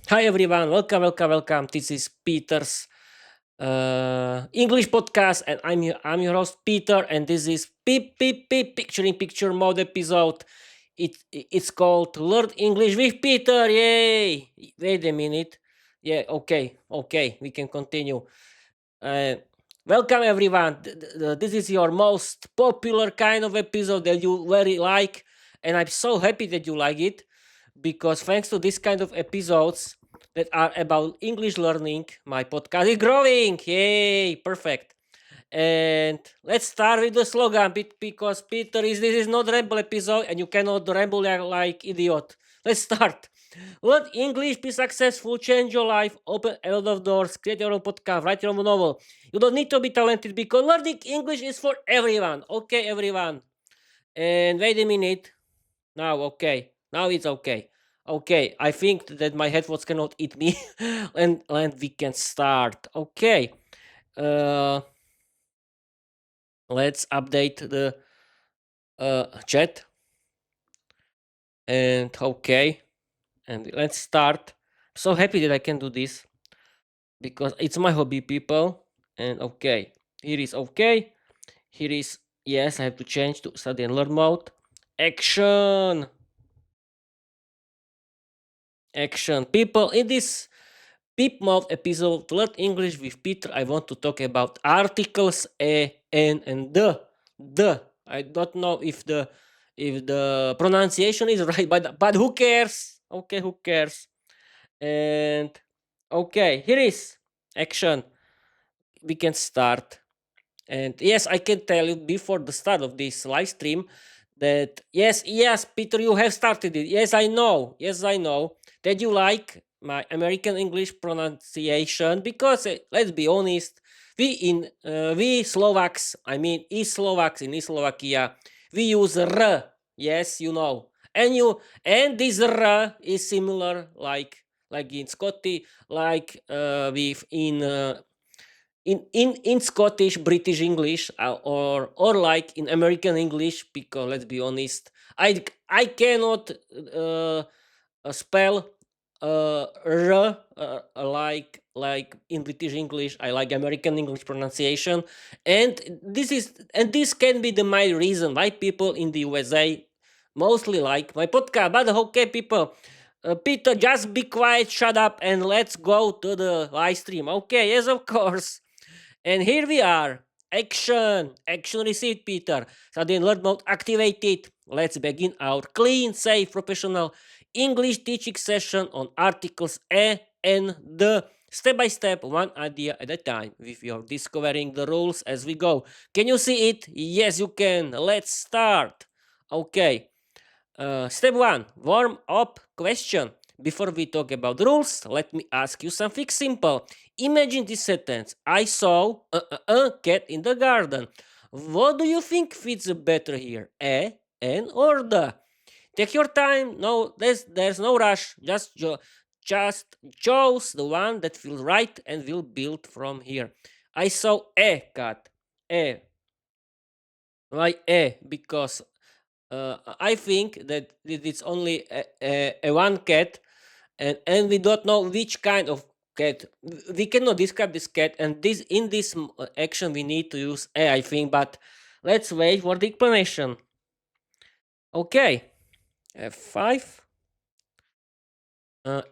Hi everyone, welcome. This is Peter's English podcast, and I'm your host Peter, and this is PiP Picture in Picture Mode episode. It's called Learn English with Peter. Yay! Wait a minute. Yeah, okay, we can continue. Uh, Welcome everyone. This is your most popular kind of episode that you very like, and I'm so happy that you like it because thanks to this kind of episodes that are about English learning, my podcast is growing. Yay! Perfect. And let's start with the slogan because Peter is this is not ramble episode and you cannot ramble like idiot. Let's start. Learn English, be successful, change your life, open a lot of doors, create your own podcast, write your own novel. You don't need to be talented because learning English is for everyone. Okay, everyone. And wait a minute. Now, okay. Now it's okay. Okay, I think that my headphones cannot eat me, and we can start. Okay. Uh, let's update the chat. And okay, and let's start. So happy that I can do this because it's my hobby, people. And okay, here is okay. Here is yes. I have to change to study and learn mode. Action, action, people. In this PiP mode episode, Learn English with Peter, I want to talk about articles a, and the. The. I don't know if the pronunciation is right, but who cares? Okay, who cares? And okay, here is action. We can start. And yes, I can tell you before the start of this live stream that yes, Peter, you have started it. Yes, I know. Yes, I know that you like my American English pronunciation because let's be honest, we Slovaks, I mean East Slovaks in East Slovakia, we use r. Yes, you know, and this r is similar like in Scotty, like with in Scottish British English or like in American English because let's be honest, I cannot spell r like in British English. I like American English pronunciation, and this can be the my reason why people in the USA mostly like my podcast. But okay, people, Peter, just be quiet, shut up, and let's go to the live stream. Okay, yes, of course. And here we are. Action. Action received, Peter. Sudden learn mode activated. Let's begin our clean, safe, professional English teaching session on articles a and the. Step by step, one idea at a time, with your discovering the rules as we go. Can you see it? Yes, you can. Let's start. Okay. Step 1, warm up question. Before we talk about rules, let me ask you something simple. Imagine this sentence: I saw a cat in the garden. What do you think fits better here? A, N, or the? Take your time. No, there's no rush. Just choose the one that feels right and we'll build from here. I saw a cat. A. Why a? Because I think that it's only a one cat, and we don't know which kind of cat. We cannot describe this cat, and this in this action we need to use a, I think. But let's wait for the explanation. Okay, F5.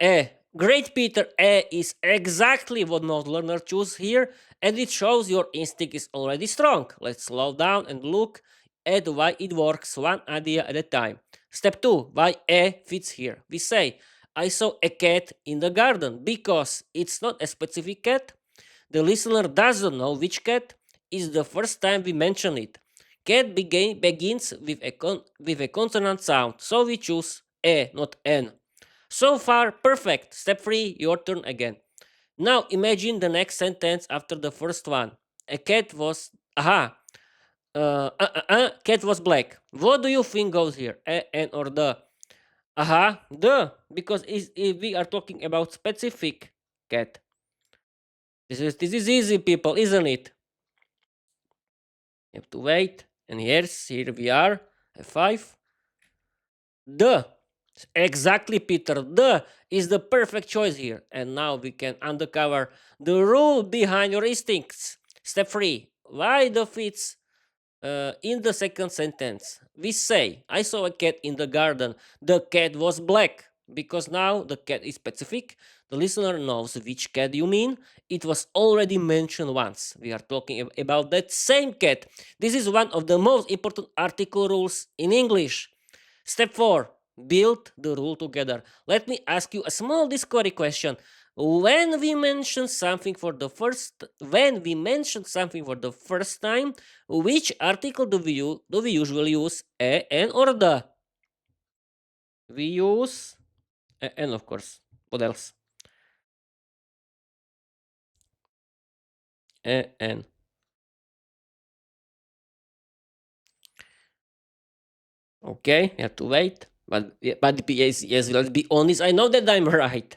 A. Great, Peter. A is exactly what most learners choose here, and it shows your instinct is already strong. Let's slow down and look at why it works one idea at a time. Step 2. Why A fits here. We say, I saw a cat in the garden because it's not a specific cat. The listener doesn't know which cat. Is the first time we mention it. Cat begins with a consonant sound, so we choose A, not N. So far, perfect. Step 3, your turn again. Now imagine the next sentence after the first one. A cat was. Aha. Cat was black. What do you think goes here? A, N, or the? Aha. The. Because we are talking about specific cat. This is easy, people, isn't it? You have to wait. And here we are. F5. The. Exactly, Peter. The is the perfect choice here. And now we can uncover the rule behind your instincts. Step 3. Why the fits in the second sentence? We say, I saw a cat in the garden. The cat was black. Because now the cat is specific. The listener knows which cat you mean. It was already mentioned once. We are talking about that same cat. This is one of the most important article rules in English. Step 4. Build the rule together. Let me ask you a small discovery question. When we mention something for the first time, which article do we usually use? A, N, or the? We use a, N, of course. What else? A, N. Okay, you have to wait. But yes, let's be honest. I know that I'm right.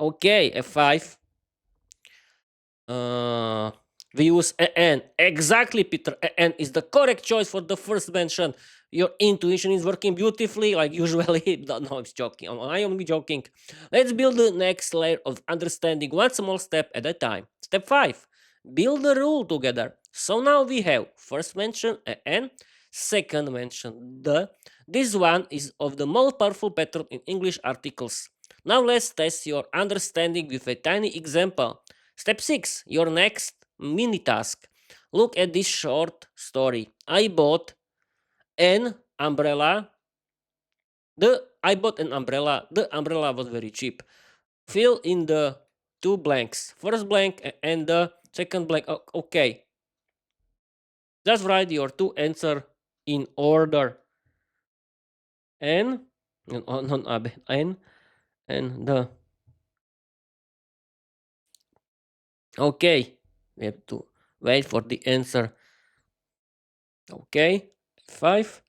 Okay, F5. Uh, we use an. Exactly, Peter. An is the correct choice for the first mention. Your intuition is working beautifully, like usually. No, I'm joking. I am joking. Let's build the next layer of understanding one small step at a time. Step 5. Build the rule together. So now we have first mention an, second mention the. This one is of the most powerful pattern in English articles. Now let's test your understanding with a tiny example. Step 6. Your next mini task. Look at this short story. I bought an umbrella. I bought an umbrella. The umbrella was very cheap. Fill in the two blanks. First blank and the second blank. Okay. Just write your two answer in order. N, N and the. Okay. We have to wait for the answer. Okay. 5.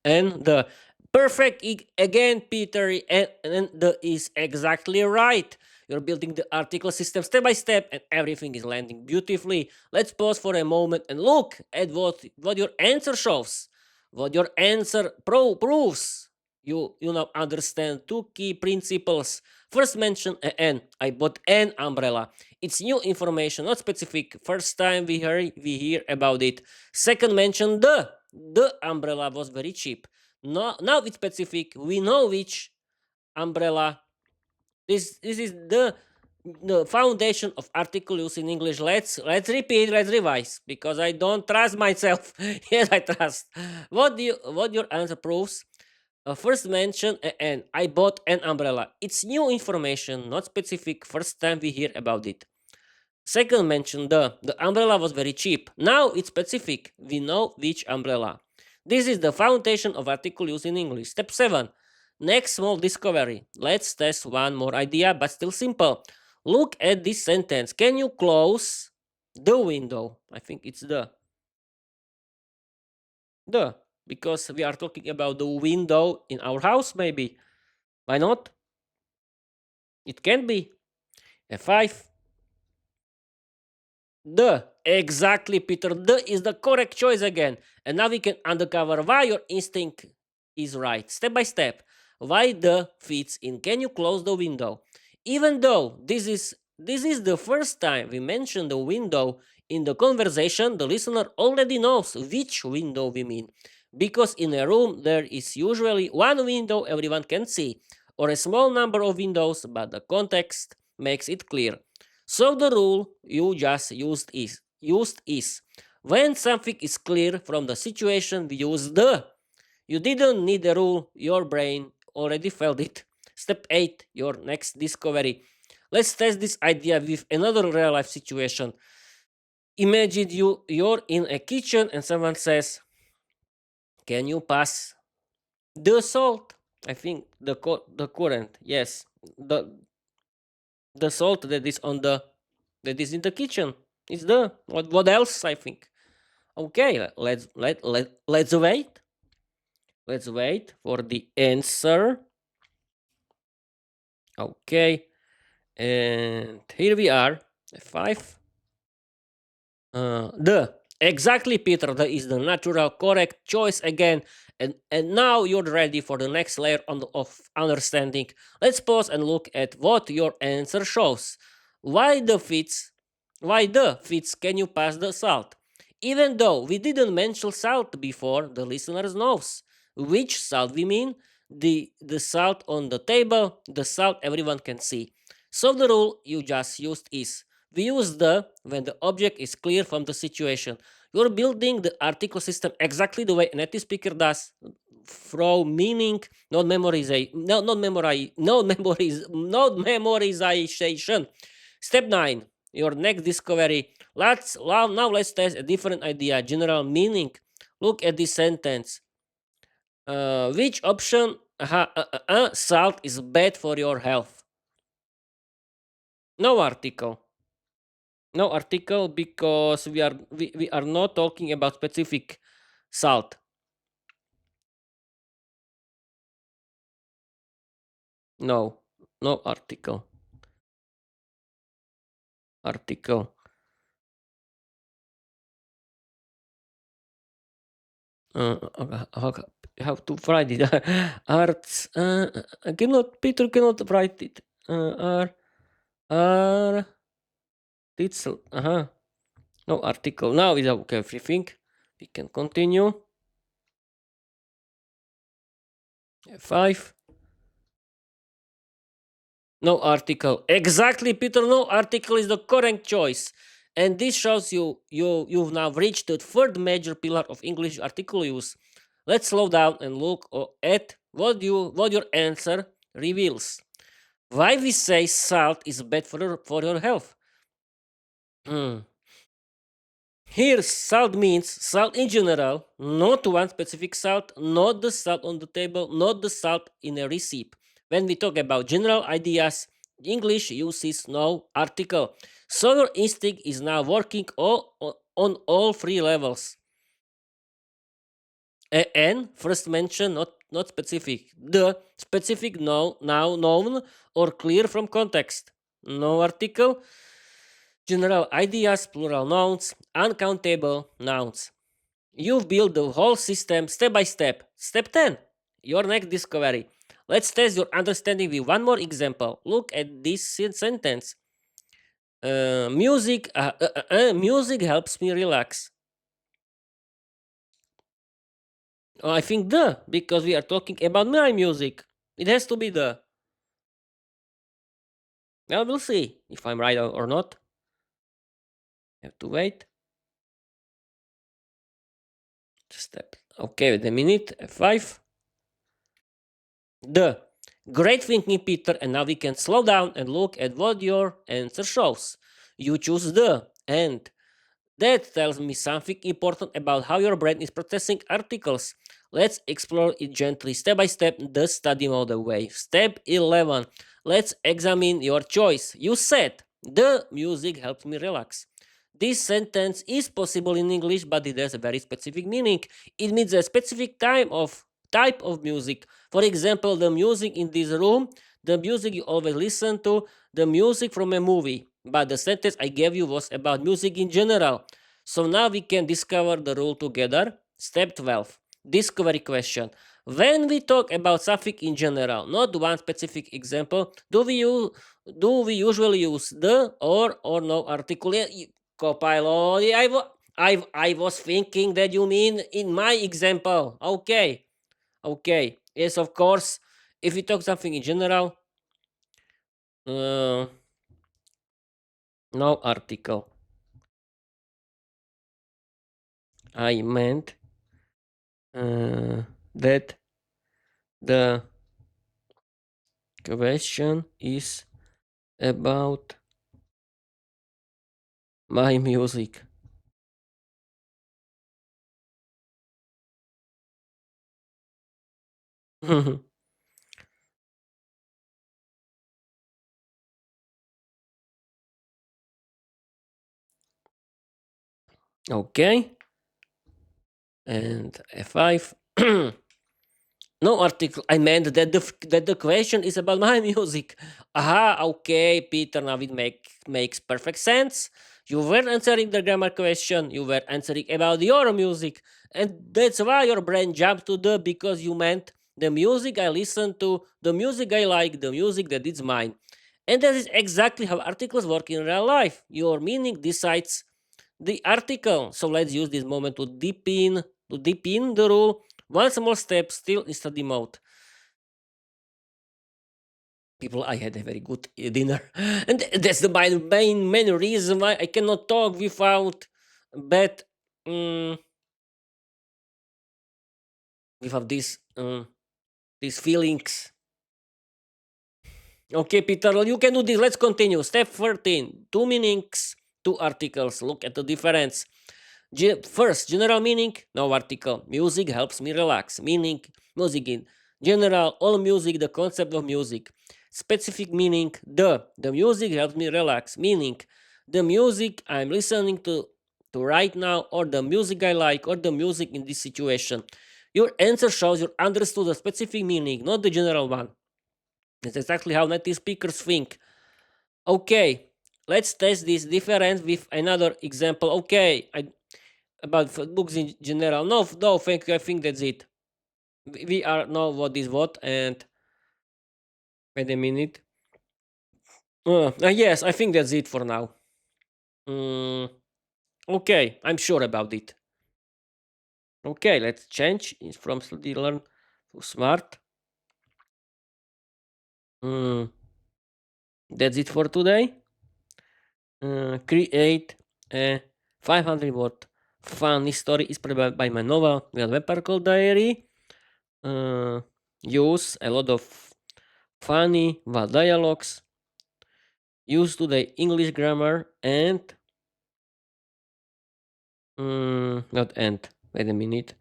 And the perfect again, Peter, and the is exactly right. You're building the article system step by step, and everything is landing beautifully. Let's pause for a moment and look at what your answer shows, what your answer proves. You now understand two key principles. First, mention an. I bought an umbrella. It's new information, not specific. First time we hear about it. Second, mention the umbrella was very cheap. No, now it's specific. We know which umbrella. This is the foundation of article use in English. Let's repeat. Let's revise because I don't trust myself. Yes, I trust. What your answer proves? First mention and I bought an umbrella. It's new information, not specific. First time we hear about it. Second mention the umbrella was very cheap. Now it's specific. We know which umbrella. This is the foundation of article use in English. Step 7. Next small discovery. Let's test one more idea, but still simple. Look at this sentence. Can you close the window? I think it's the because we are talking about the window in our house, maybe. Why not? It can be. F5. The. Exactly, Peter. The is the correct choice again. And now we can uncover why your instinct is right. Step by step. Why the fits in. Can you close the window? Even though this is the first time we mention the window in the conversation, the listener already knows which window we mean. Because in a room there is usually one window everyone can see, or a small number of windows, but the context makes it clear. So the rule you just used is when something is clear from the situation, we use the. You didn't need the rule, your brain already felt it. Step 8, your next discovery. Let's test this idea with another real life situation. Imagine you're in a kitchen and someone says, "Can you pass the salt?" I think the current, yes, the salt that is in the kitchen. It's the what else? I think. Okay, let's wait. Let's wait for the answer. Okay, and here we are. 5. The exactly, Peter. That is the natural correct choice again. And now you're ready for the next layer of understanding. Let's pause and look at what your answer shows. Why the fits? Why the fits? Can you pass the salt? Even though we didn't mention salt before, the listeners knows which salt we mean. The salt on the table, the salt everyone can see. So the rule you just used is we use the when the object is clear from the situation. You're building the article system exactly the way a native speaker does, through meaning, not memorization, not memorization. Step 9, your next discovery. Now let's test a different idea, general meaning. Look at this sentence. Which option salt is bad for your health? No article. No article because we are not talking about specific salt. No, no article. Article. How to write it? Arts. I cannot. Peter cannot write it. R. It's. No article. Now is okay. Everything. We can continue. F5. No article. Exactly, Peter. No article is the correct choice. And this shows you've now reached the third major pillar of English article use. Let's slow down and look at what your answer reveals. Why we say salt is bad for your health? Hmm. Here, salt means salt in general, not one specific salt, not the salt on the table, not the salt in a recipe. When we talk about general ideas, English uses no article. So your instinct is now working on all three levels. And first mention, not specific. The specific now known or clear from context. No article. General ideas, plural nouns, uncountable nouns. You've built the whole system step by step. Step 10, your next discovery. Let's test your understanding with one more example. Look at this sentence. Music helps me relax. Oh, I think because we are talking about my music. It has to be the. Well, we'll see if I'm right or not. Have to wait. Step. Okay, wait a minute. F5. The. Great thinking, Peter, and now we can slow down and look at what your answer shows. You choose the and. That tells me something important about how your brain is processing articles. Let's explore it gently, step by step, the study model way. Step 11. Let's examine your choice. You said, the music helps me relax. This sentence is possible in English, but it has a very specific meaning. It means a specific type of music. For example, the music in this room, the music you always listen to, the music from a movie. But the sentence I gave you was about music in general. So now we can discover the rule together. Step 12. Discovery question. When we talk about something in general, not one specific example, do we usually use the or no article? Copilot. I was thinking that you mean in my example. Okay. Okay. Yes, of course. If we talk something in general, uh, no article. I meant that the question is about my music. Okay. And F5. No article. I meant that the question is about my music. Aha, okay, Peter. Now it makes perfect sense. You were answering the grammar question, you were answering about your music, and that's why your brain jumped to the because you meant the music I listen to, the music I like, the music that is mine. And that is exactly how articles work in real life. Your meaning decides the article. So let's use this moment to deepen the rule. One small step still in study mode. People, I had a very good dinner, and that's the main reason why I cannot talk without bad without these feelings. Okay, Peter, you can do this. Let's continue. Step 13. Two meanings, two articles. Look at the difference. First, general meaning, no article. Music helps me relax. Meaning, music in general, all music, the concept of music. Specific meaning, the music helps me relax. Meaning, the music I'm listening to right now, or the music I like, or the music in this situation. Your answer shows you understood the specific meaning, not the general one. That's exactly how native speakers think. Okay, let's test this difference with another example. Okay, about books in general. No, no, thank you. I think that's it. We are know what is what. And wait a minute. Yes, I think that's it for now. Mm, okay, I'm sure about it. Okay, let's change from study learn to smart. Mm, that's it for today. Create a 500 word funny story inspired by my novel, The Vampire Diary. Uh, Use a lot of funny dialogues. Use today English grammar and not and. Wait a minute.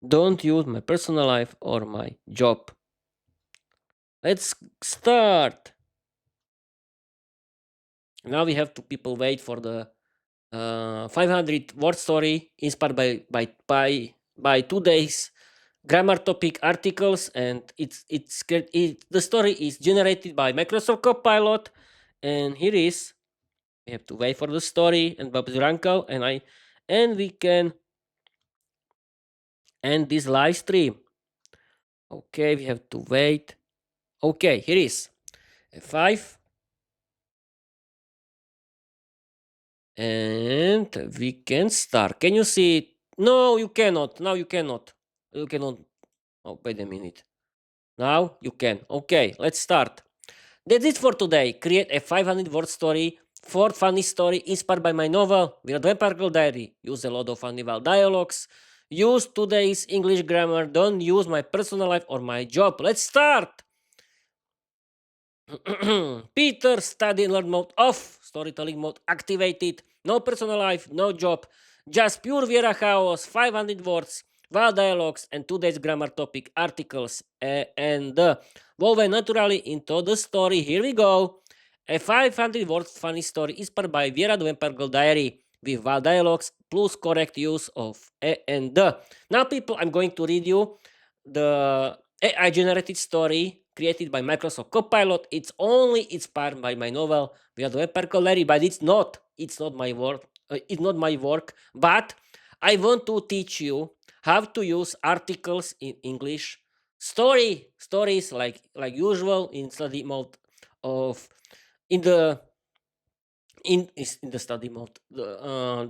Don't use my personal life or my job. Let's start. Now we have to people wait for the 500 word story inspired by today's grammar topic articles, and the story is generated by Microsoft Copilot, and here is we have to wait for the story and Bob Zuranko, and we can end this live stream. Okay, we have to wait. Okay, here is F5, and we can start. Can you see it? No, you cannot. Now you cannot. You cannot. Oh, wait a minute. Now you can. Okay, let's start. That's it for today. Create a 500 word story, 4 funny story inspired by my novel, Viera Vampire Diary. Use a lot of funny dialogues. Use today's English grammar. Don't use my personal life or my job. Let's start. Peter, study and learn mode off. Storytelling mode activated. No personal life, no job. Just pure Viera chaos, 500 words, wild dialogues, and today's grammar topic articles. And woven naturally into the story. Here we go. A 500 words funny story inspired by Viera the Vampire Diary with wild dialogues plus correct use of and the. Now, people, I'm going to read you the AI generated story created by Microsoft Copilot. It's only inspired by my novel Viera the Vampire Diary, but it's not. It's not my work. It's not my work. But I want to teach you how to use articles in English. Stories like usual in study mode of in the in the study mode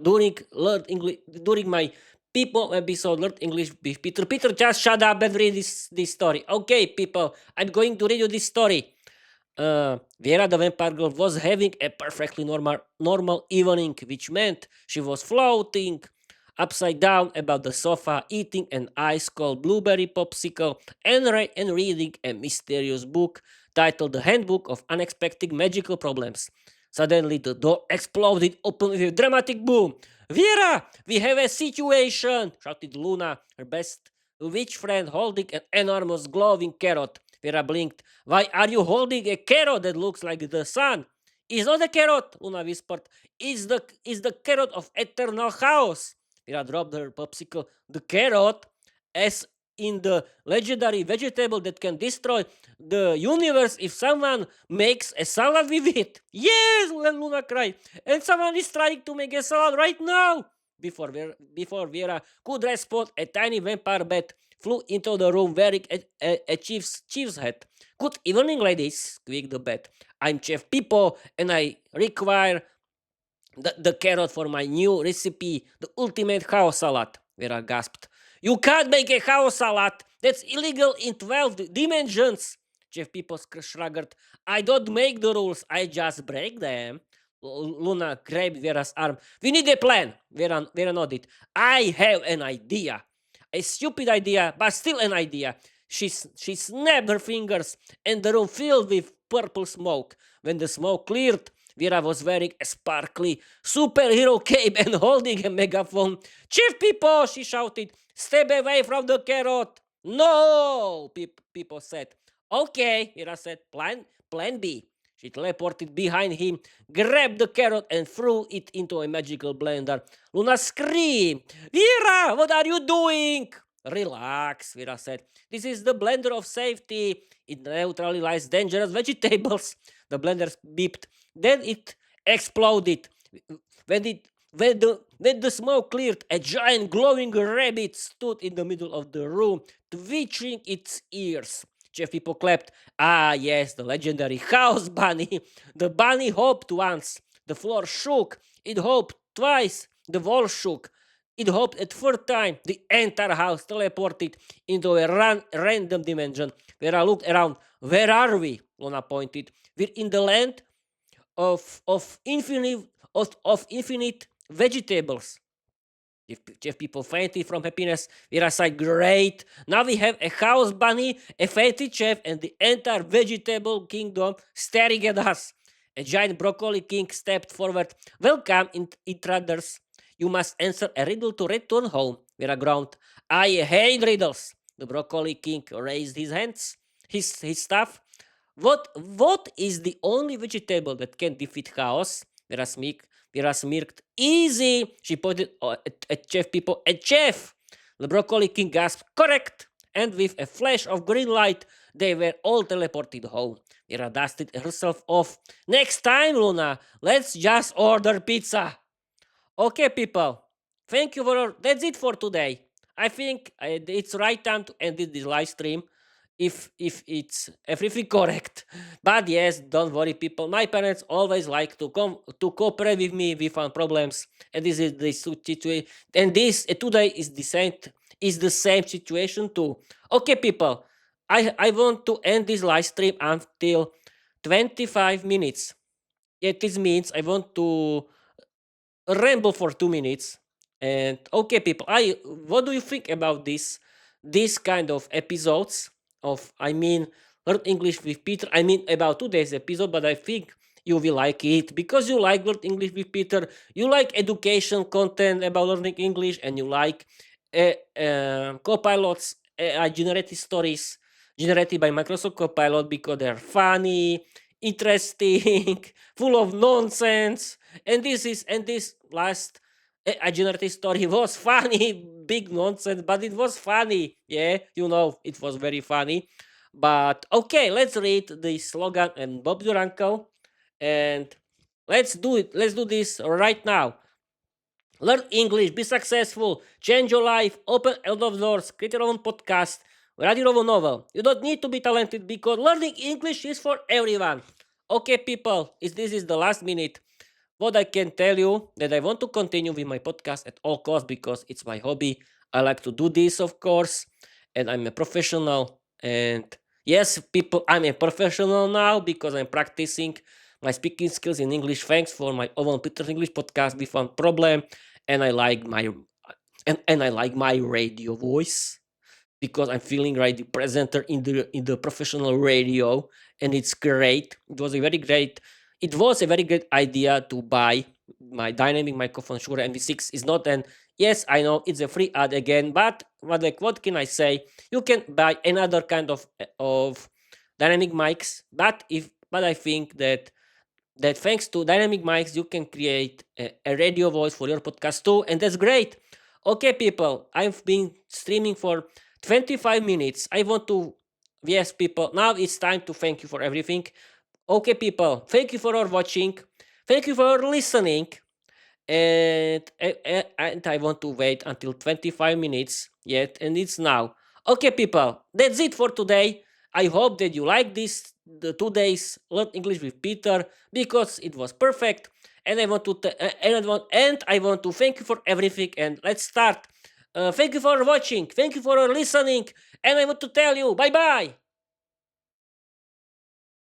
during learn English during my people episode learn English with Peter. Peter, just shut up and read this story. Okay, people, I'm going to read you this story. Viera the Vampire Girl was having a perfectly normal evening, which meant she was floating upside down about the sofa, eating an ice cold blueberry popsicle, and reading a mysterious book titled The Handbook of Unexpected Magical Problems. Suddenly, the door exploded open with a dramatic boom. Viera, we have a situation, shouted Luna, her best witch friend, holding an enormous glowing carrot. Viera blinked. Why are you holding a carrot that looks like the sun? It's not a carrot, Luna whispered. It's the carrot of eternal chaos. Viera dropped her popsicle. The carrot? As in the legendary vegetable that can destroy the universe if someone makes a salad with it. Yes, Luna cried. And someone is trying to make a salad right now. Before Viera could respond, a tiny vampire bat flew into the room wearing a chief's hat. Good evening, ladies, squeaked the bat. I'm Chef Pipo, and I require the carrot for my new recipe, the ultimate house salad. Vera gasped. You can't make a house salad. That's illegal in 12 dimensions. Chef Pipo shrugged. I don't make the rules, I just break them. Luna grabbed Vera's arm. We need a plan. Vera nodded. I have an idea. A stupid idea, but still an idea. She snapped her fingers, and the room filled with purple smoke. When the smoke cleared, Vera was wearing a sparkly superhero cape and holding a megaphone. Chief Pipo, she shouted, step away from the carrot. No, Pipo said. Okay, Vera said, plan B. She teleported behind him, grabbed the carrot, and threw it into a magical blender. Luna screamed, Vera, what are you doing? Relax, Vera said. This is the blender of safety. It neutralizes dangerous vegetables. The blender beeped. Then it exploded. When the smoke cleared, a giant glowing rabbit stood in the middle of the room, twitching its ears. Chef Pipo clapped. Ah, yes, the legendary house bunny. The bunny hopped once. The floor shook. It hopped twice. The wall shook. It hopped a third time. The entire house teleported into a random dimension. Vera looked around. Where are we? Luna pointed. We're in the land of infinite vegetables. If Chef Pipo fainted from happiness, Vera sighed, great. Now we have a house bunny, a fancy chef, and the entire vegetable kingdom staring at us. A giant broccoli king stepped forward. Welcome, intruders. You must answer a riddle to return home. Vera groaned. I hate riddles. The broccoli king raised his hands, his staff. What is the only vegetable that can defeat chaos? Vera smirked. Easy! She pointed at Chef Pipo. A chef! The broccoli king gasped. Correct! And with a flash of green light, they were all teleported home. Vera dusted herself off. Next time, Luna, let's just order pizza. Okay, people. Thank you for. That's it for today. I think it's right time to end this live stream. If it's everything correct. But yes, don't worry, people. My parents always like to cooperate with me with problems, and this is the situation. And this today is the same situation too. Okay, people. I want to end this live stream until 25 minutes. Yeah, this means I want to ramble for 2 minutes. And okay, people, what do you think about this kind of episodes of Learn English with Peter? I mean about today's episode, but I think you will like it because you like Learn English with Peter. You like education content about learning English, and you like Copilot's generated stories generated by Microsoft Copilot because they're funny, interesting, full of nonsense. And this last generated story was funny, big nonsense, but it was funny. Yeah, it was very funny. But okay, let's read the slogan and Bob your uncle, and let's do it. Let's do this right now. Learn English, be successful, change your life, open a lot of doors, create your own podcast, write your own novel. You don't need to be talented because learning English is for everyone. Okay, people, this is the last minute. What I can tell you that I want to continue with my podcast at all costs because it's my hobby. I like to do this, of course, and I'm a professional. And yes, people, I'm a professional now because I'm practicing my speaking skills in English. Thanks for my own Peter's English podcast without problem, and I like my I like my radio voice because I'm feeling right the presenter in the professional radio, and it's great. It was a very great idea to buy my dynamic microphone. Shure MV6 is not an yes, I know it's a free ad again, but what can I say? You can buy another kind of dynamic mics, but I think that thanks to dynamic mics you can create a radio voice for your podcast too, and that's great. Okay, people, I've been streaming for 25 minutes. I want to, yes, people, now it's time to thank you for everything. Okay, people, thank you for our watching. Thank you for listening. And I want to wait until 25 minutes yet, and it's now. Okay, people, that's it for today. I hope that you like this, the 2 days Learn English with Peter, because it was perfect. And I want to and I want to thank you for everything. And let's start. Thank you for watching. Thank you for listening. And I want to tell you bye bye.